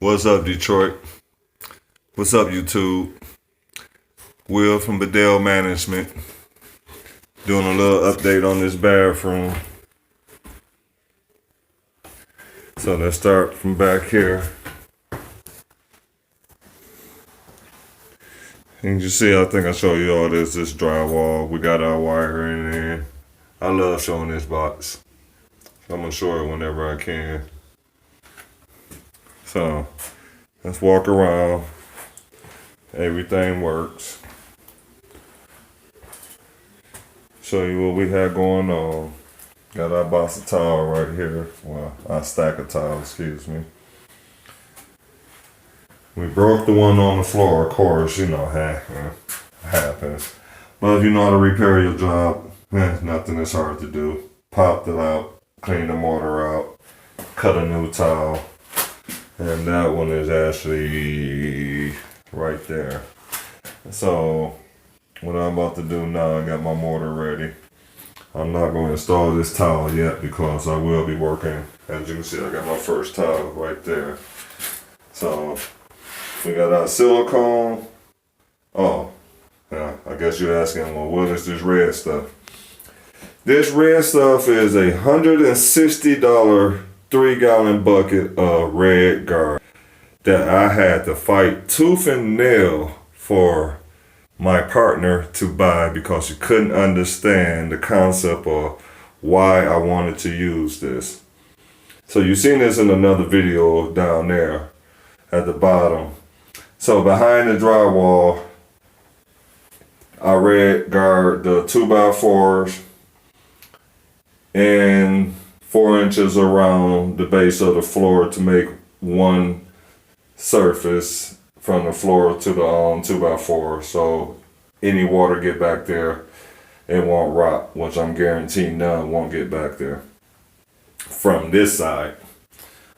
What's up, Detroit? What's up, YouTube? Will from Bedell Management. Doing a little update on this bathroom. So let's start from back here. And you see, I think I showed you all this drywall. We got our wire in there. I love showing this box. I'm gonna show it whenever I can. So let's walk around. Everything works. Show you what we had going on. Got our box of tile right here. Well, our stack of tile, excuse me. We broke the one on the floor, of course, happens. But if you know how to repair your job, nothing is hard to do. Popped it out, clean the mortar out, cut a new tile. And that one is actually right there. So what I'm about to do now, I got my mortar ready. I'm not going to install this tile yet because I will be working. As you can see, I got my first tile right there. So we got our silicone. Oh, yeah, I guess you're asking, well, what is this red stuff? This red stuff is a $160 3-gallon bucket of red guard that I had to fight tooth and nail for my partner to buy because she couldn't understand the concept of why I wanted to use this. So you've seen this in another video down there at the bottom. So behind the drywall, I red guard the 2x4s and 4 inches around the base of the floor to make one surface from the floor to the 2x4. So any water get back there, it won't rot, which I'm guaranteeing none won't get back there from this side.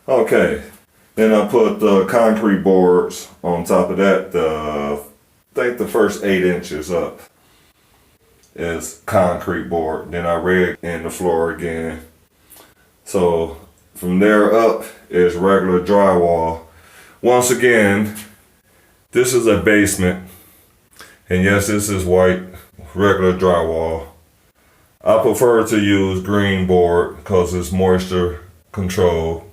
Okay, then I put the concrete boards on top of that. I think the first 8 inches up is concrete board. Then I red in the floor again. So from there up is regular drywall. Once again, this is a basement. And yes, this is white, regular drywall. I prefer to use green board because it's moisture control.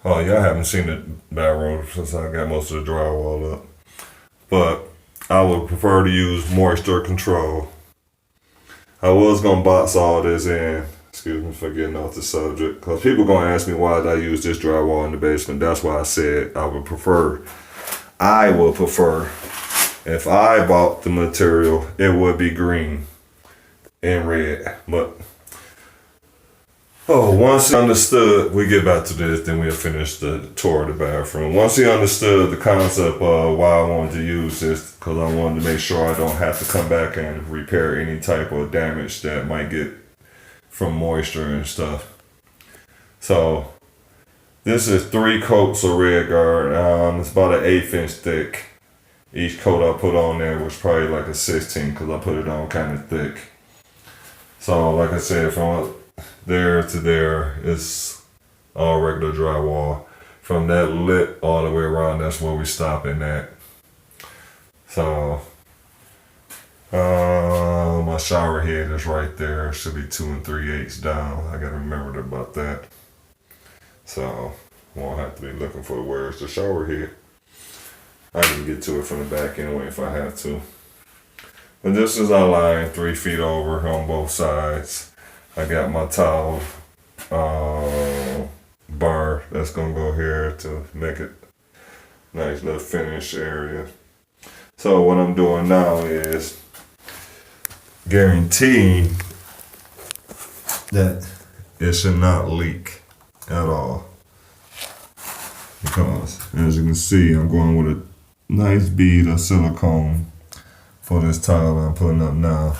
Oh, y'all haven't seen the bathroom since I got most of the drywall up. But I would prefer to use moisture control. I was gonna box all this in. Excuse me for getting off the subject. Because people gonna ask me why did I use this drywall in the basement. That's why I said I would prefer, if I bought the material, it would be green and red. But once he understood, we get back to this, then we'll finish the tour of the bathroom. Once he understood the concept of why I wanted to use this, because I wanted to make sure I don't have to come back and repair any type of damage that might get from moisture and stuff. So this is 3 coats of red guard. It's about an 1/8 inch thick. Each coat I put on there was probably like a 16 because I put it on kind of thick. So like I said, from there to there is all regular drywall. From that lip all the way around, that's where we stopping at. So my shower head is right there. Should be 2 3/8 down. I gotta remember about that. So won't have to be looking for where's the shower head. I can get to it from the back anyway if I have to. But this is our line 3 feet over on both sides. I got my towel bar that's gonna go here to make it nice little finish area. So what I'm doing now is guaranteeing that it should not leak at all. Because as you can see, I'm going with a nice bead of silicone for this tile I'm putting up now.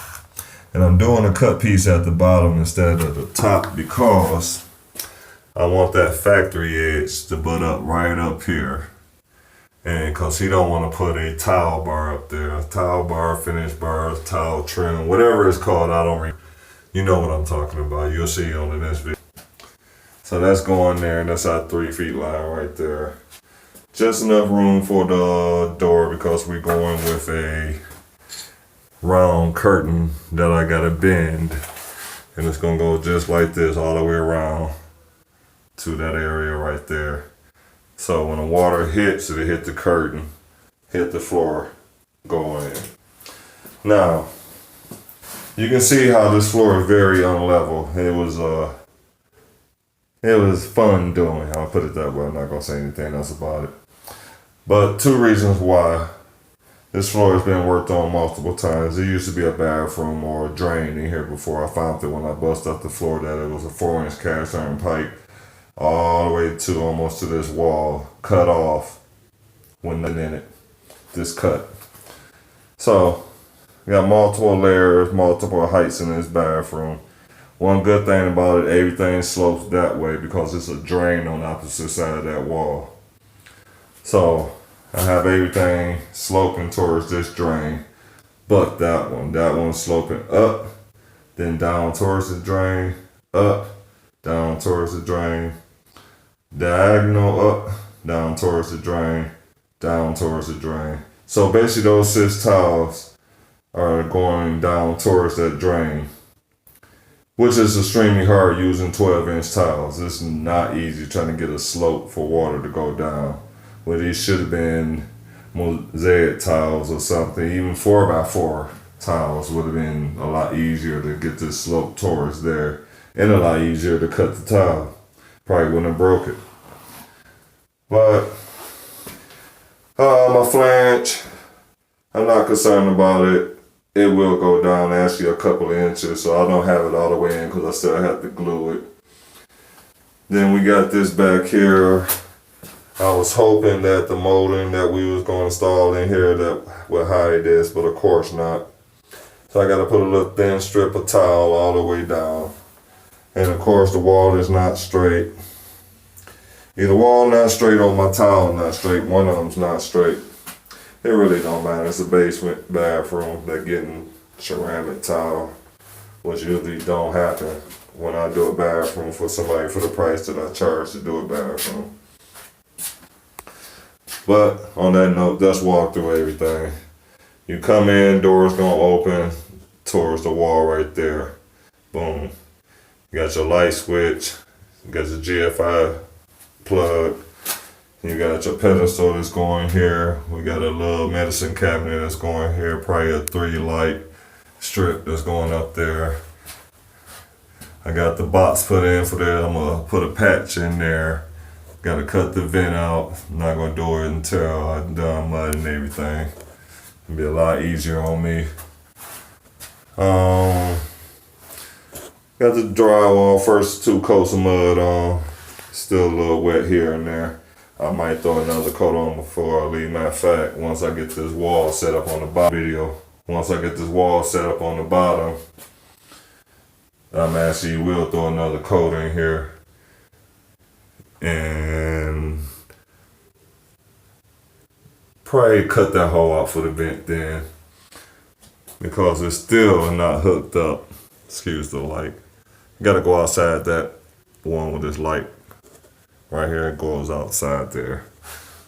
And I'm doing a cut piece at the bottom instead of the top because I want that factory edge to butt up right up here. And because he don't want to put a tile bar up there. Tile bar, finish bar, tile trim, whatever it's called, you know what I'm talking about. You'll see it on the next video. So that's going there, and that's our 3 feet line right there. Just enough room for the door because we're going with a round curtain that I gotta bend, and it's gonna go just like this all the way around to that area right there. So when the water hits, it'll hit the curtain, hit the floor, go in. Now, you can see how this floor is very unlevel. It was fun doing. I'll put it that way. I'm not gonna say anything else about it. But two reasons why. This floor has been worked on multiple times. There used to be a bathroom or a drain in here before. I found it when I busted up the floor that it was a 4-inch cast iron pipe all the way to almost to this wall, cut off with nothing in it. Just cut. So, we got multiple layers, multiple heights in this bathroom. One good thing about it, everything slopes that way because it's a drain on the opposite side of that wall. So, I have everything sloping towards this drain, but that one's sloping up, then down towards the drain, up, down towards the drain, diagonal up, down towards the drain, down towards the drain. So basically those 6 tiles are going down towards that drain, which is extremely hard using 12-inch tiles. It's not easy trying to get a slope for water to go down. Well, these should have been mosaic tiles or something. Even 4x4 tiles would have been a lot easier to get this slope towards there, and a lot easier to cut the tile. Probably wouldn't have broke it. But my flange, I'm not concerned about it. It will go down actually a couple of inches, so I don't have it all the way in because I still have to glue it. Then we got this back here. I was hoping that the molding that we was going to install in here that would hide this, but of course not. So I got to put a little thin strip of tile all the way down. And of course the wall is not straight. Either wall not straight or my tile not straight. One of them's not straight. It really don't matter. It's a basement bathroom. They're getting ceramic tile, which usually don't happen when I do a bathroom for somebody for the price that I charge to do a bathroom. But on that note, let's walk through everything. You come in, door's gonna open towards the wall right there. Boom. You got your light switch. You got your GFI plug. You got your pedestal that's going here. We got a little medicine cabinet that's going here. Probably a 3 light strip that's going up there. I got the box put in for that. I'm gonna put a patch in there. Gotta cut the vent out. I'm not gonna do it until I'm done mudding everything. It'll be a lot easier on me. Got the drywall, first 2 coats of mud on. Still a little wet here and there. I might throw another coat on before I leave. Matter of fact, once I get this wall set up on the bottom once I get this wall set up on the bottom, I'm actually will throw another coat in here. And probably cut that hole out for the vent then, because it's still not hooked up. Excuse the light. You gotta go outside that one with this light right here. It goes outside there.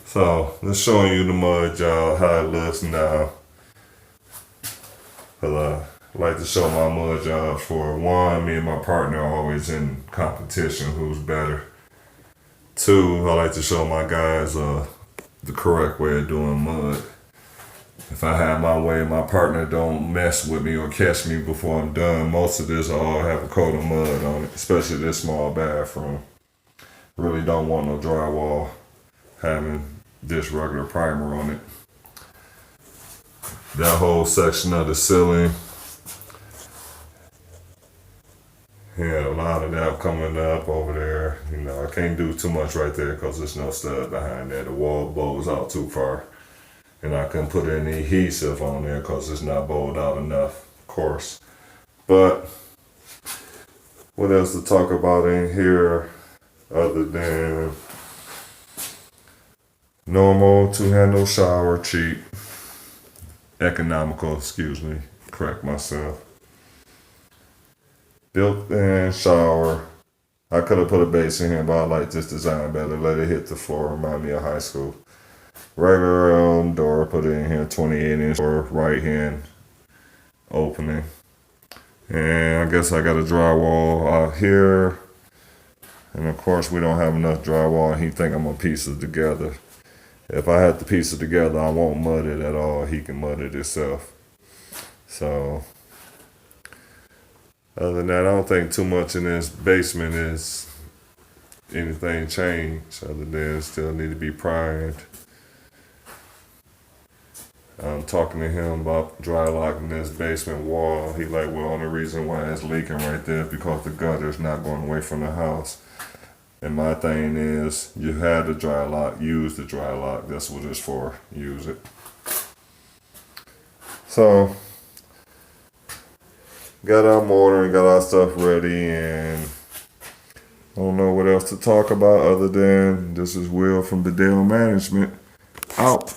So just showing you the mud job, how it looks now. Cause I like to show my mud jobs. For one, me and my partner are always in competition, who's better. 2, I like to show my guys the correct way of doing mud. If I have my way, my partner don't mess with me or catch me before I'm done. Most of this I'll have a coat of mud on it, especially this small bathroom. Really don't want no drywall having this regular primer on it. That whole section of the ceiling, yeah, a lot of that coming up over there. You know, I can't do too much right there because there's no stud behind there. The wall bows out too far. And I couldn't put any adhesive on there because it's not bowed out enough, of course. But what else to talk about in here other than normal 2-handle shower, cheap, economical, correct myself. Built-in shower. I could have put a base in here, but I like this design better. Let it hit the floor, remind me of high school. regular door, put it in here, 28-inch door, right hand opening. And I guess I got a drywall out here. And of course we don't have enough drywall, and he think I'm gonna piece it together. If I had to piece it together, I won't mud it at all. He can mud it himself. So other than that, I don't think too much in this basement is anything changed, other than still need to be primed. I'm talking to him about dry locking this basement wall. He like, well, only reason why it's leaking right there is because the gutter is not going away from the house. And my thing is, you had the dry lock, use the dry lock. That's what it's for. Use it. So, got our mortar and got our stuff ready, and I don't know what else to talk about other than this is Will from the Dale Management. Out.